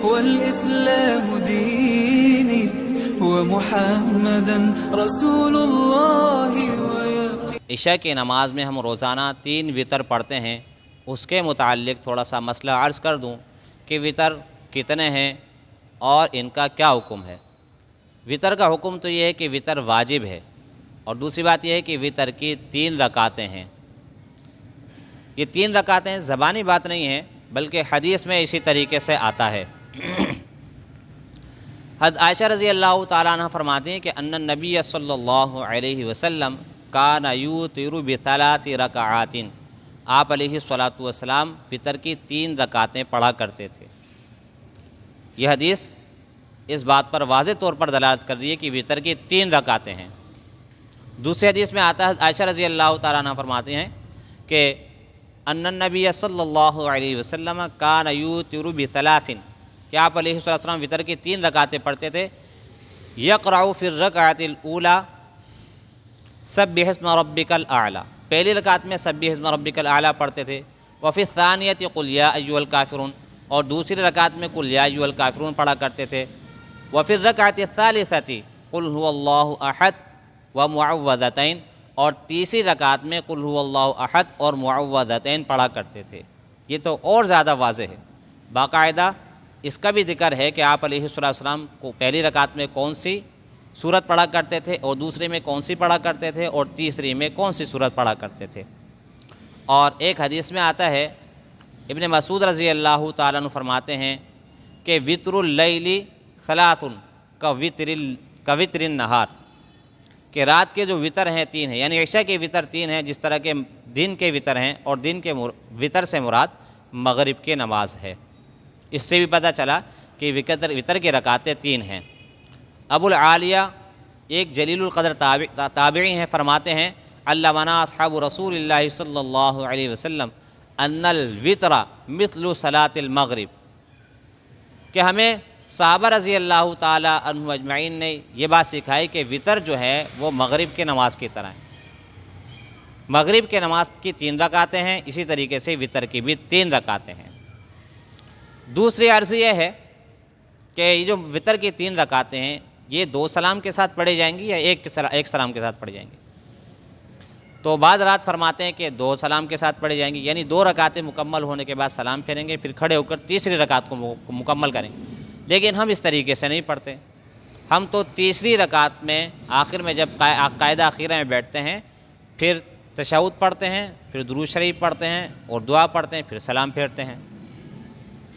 والإسلام ديني ومحمدا رسول الله عشاء کی نماز میں ہم روزانہ 3 وطر پڑھتے ہیں، اس کے متعلق تھوڑا سا مسئلہ عرض کر دوں کہ وطر کتنے ہیں اور ان کا کیا حکم ہے۔ وطر کا حکم تو یہ ہے کہ وطر واجب ہے، اور دوسری بات یہ ہے کہ وطر کی 3 رکعتیں ہیں۔ یہ 3 رکعتیں زبانی بات نہیں ہے بلکہ حدیث میں اسی طریقے سے آتا ہے۔ حضرت عائشہ رضی اللہ تعالیٰ عنہ فرماتی ہیں کہ ان النبی صلی اللہ علیہ وسلم کان یوتر بثلاث رکعات، آپ علیہ الصلاۃ والسلام وطر کی 3 رکعتیں پڑھا کرتے تھے۔ یہ حدیث اس بات پر واضح طور پر دلالت کر رہی ہے کہ وطر کی 3 رکعتیں ہیں۔ دوسری حدیث میں آتا ہے، عائشہ رضی اللہ تعالیٰ عنہ فرماتی ہیں کہ ان النبی صلی اللہ علیہ وسلم کان یوتر بثلاث، کہ آپ علیہ السلام وطر کی 3 رکعتیں پڑھتے تھے۔ یقرأ فی الرکعۃ الاولی سبح اسم ربک الاعلی، پہلی رکعت میں سبح اسم ربک الاعلی پڑھتے تھے۔ وفی الثانیۃ قل یا ایھا الکافرون، اور دوسری رکعت میں قل یا ایھا الکافرون پڑھا کرتے تھے۔ وفی الرکعۃ الثالثۃ قل هو اللہ احد ومعوذتین، اور تیسری رکعت میں قل هو اللہ احد اور معوذتین پڑھا کرتے تھے۔ یہ تو اور زیادہ واضح ہے، باقاعدہ اس کا بھی ذکر ہے کہ آپ علیہ السلام کو پہلی رکعت میں کون سی سورت پڑھا کرتے تھے، اور دوسری میں کون سی پڑھا کرتے تھے، اور تیسری میں کون سی سورت پڑھا کرتے تھے۔ اور ایک حدیث میں آتا ہے، ابن مسعود رضی اللہ تعالیٰ عنہ فرماتے ہیں کہ وطر اللیل ثلاث کوطر النہار، کہ رات کے جو وطر ہیں 3 ہیں، یعنی عشاء کے وطر 3 ہیں، جس طرح کے دن کے وطر ہیں، اور دن کے وطر سے مراد مغرب کی نماز ہے۔ اس سے بھی پتہ چلا کہ وطر کی رکعتیں 3 ہیں۔ ابو العالیہ ایک جلیل القدر تابعی ہیں، فرماتے ہیں علمنا اصحاب رسول اللہ صلی اللہ علیہ وسلم ان الوطر مثل صلاۃ المغرب، کہ ہمیں صحابہ رضی اللہ تعالیٰ عنہ اجمعین نے یہ بات سکھائی کہ وطر جو ہے وہ مغرب کی نماز کی طرح ہے۔ مغرب کی نماز کی 3 رکعتیں ہیں، اسی طریقے سے وطر کی بھی 3 رکعتیں ہیں۔ دوسری عرض یہ ہے کہ یہ جو وطر کی 3 رکعتیں ہیں، یہ 2 سلام کے ساتھ پڑھی جائیں گی یا ایک سلام کے ساتھ پڑھی جائیں گی؟ تو بعض رات فرماتے ہیں کہ 2 سلام کے ساتھ پڑھی جائیں گی، یعنی 2 رکعتیں مکمل ہونے کے بعد سلام پھیریں گے، پھر کھڑے ہو کر تیسری رکعت کو مکمل کریں گے۔ لیکن ہم اس طریقے سے نہیں پڑھتے، ہم تو تیسری رکعت میں آخر میں جب قاعدہ اخیرہ میں بیٹھتے ہیں، پھر تشہد پڑھتے ہیں، پھر درود شریف پڑھتے ہیں اور دعا پڑھتے ہیں، پھر سلام پھیرتے ہیں۔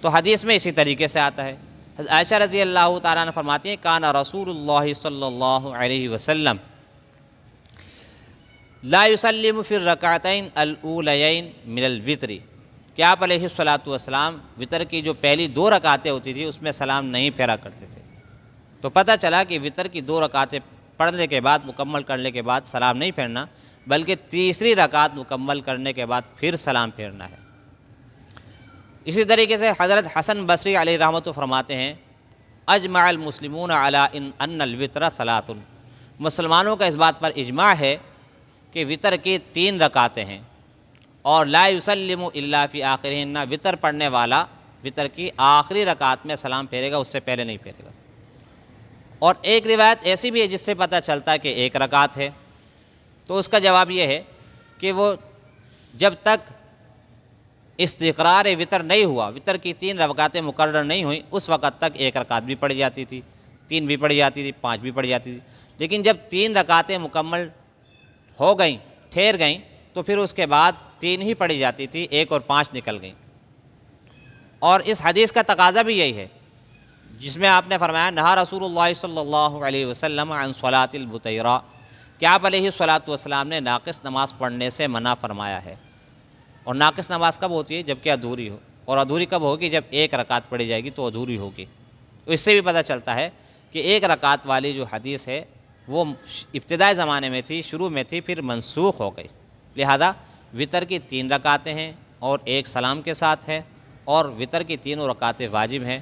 تو حدیث میں اسی طریقے سے آتا ہے۔ عائشہ رضی اللہ تعالیٰ عنہ فرماتی ہیں کان رسول اللہ صلی اللہ علیہ وسلم لا یسلم فی الرکعتین الاولیین من الوتر، کہ آپ علیہ السلام وطر کی جو پہلی 2 رکعتیں ہوتی تھی اس میں سلام نہیں پھیرا کرتے تھے۔ تو پتہ چلا کہ وطر کی 2 رکعتیں پڑھنے کے بعد، مکمل کرنے کے بعد سلام نہیں پھیرنا، بلکہ تیسری رکعت مکمل کرنے کے بعد پھر سلام پھیرنا ہے۔ اسی طریقے سے حضرت حسن بصری علیہ رحمۃ فرماتے ہیں اجمع المسلمون علی ان الوطر ثلاث، مسلمانوں کا اس بات پر اجماع ہے کہ وطر کی 3 رکعتیں ہیں، اور لا یسلم الا فی آخرہن، وطر پڑھنے والا وطر کی آخری رکعت میں سلام پھیرے گا، اس سے پہلے نہیں پھیرے گا۔ اور ایک روایت ایسی بھی ہے جس سے پتہ چلتا ہے کہ 1 رکعت ہے، تو اس کا جواب یہ ہے کہ وہ جب تک استقرار وطر نہیں ہوا، وطر کی 3 رکعتیں مقرر نہیں ہوئیں، اس وقت تک 1 رکعت بھی پڑھی جاتی تھی، 3 بھی پڑھی جاتی تھی، 5 بھی پڑھی جاتی تھی۔ لیکن جب 3 رکعتیں مکمل ہو گئیں، ٹھہر گئیں، تو پھر اس کے بعد 3 ہی پڑھی جاتی تھی، 1 اور 5 نکل گئیں۔ اور اس حدیث کا تقاضا بھی یہی ہے جس میں آپ نے فرمایا نہا رسول اللہ صلی اللہ علیہ وسلم عن صلاۃ البطیرہ، کہ آپ علیہ الصلاۃ والسلام نے ناقص نماز پڑھنے سے منع فرمایا ہے۔ اور ناقص نماز کب ہوتی ہے؟ جب کہ ادھوری ہو، اور ادھوری کب ہوگی؟ جب 1 رکعت پڑھی جائے گی تو ادھوری ہوگی۔ تو اس سے بھی پتہ چلتا ہے کہ 1 رکعت والی جو حدیث ہے وہ ابتدائی زمانے میں تھی، شروع میں تھی، پھر منسوخ ہو گئی۔ لہذا وطر کی 3 رکعتیں ہیں اور 1 سلام کے ساتھ ہے، اور وطر کی 3 رکعتیں واجب ہیں۔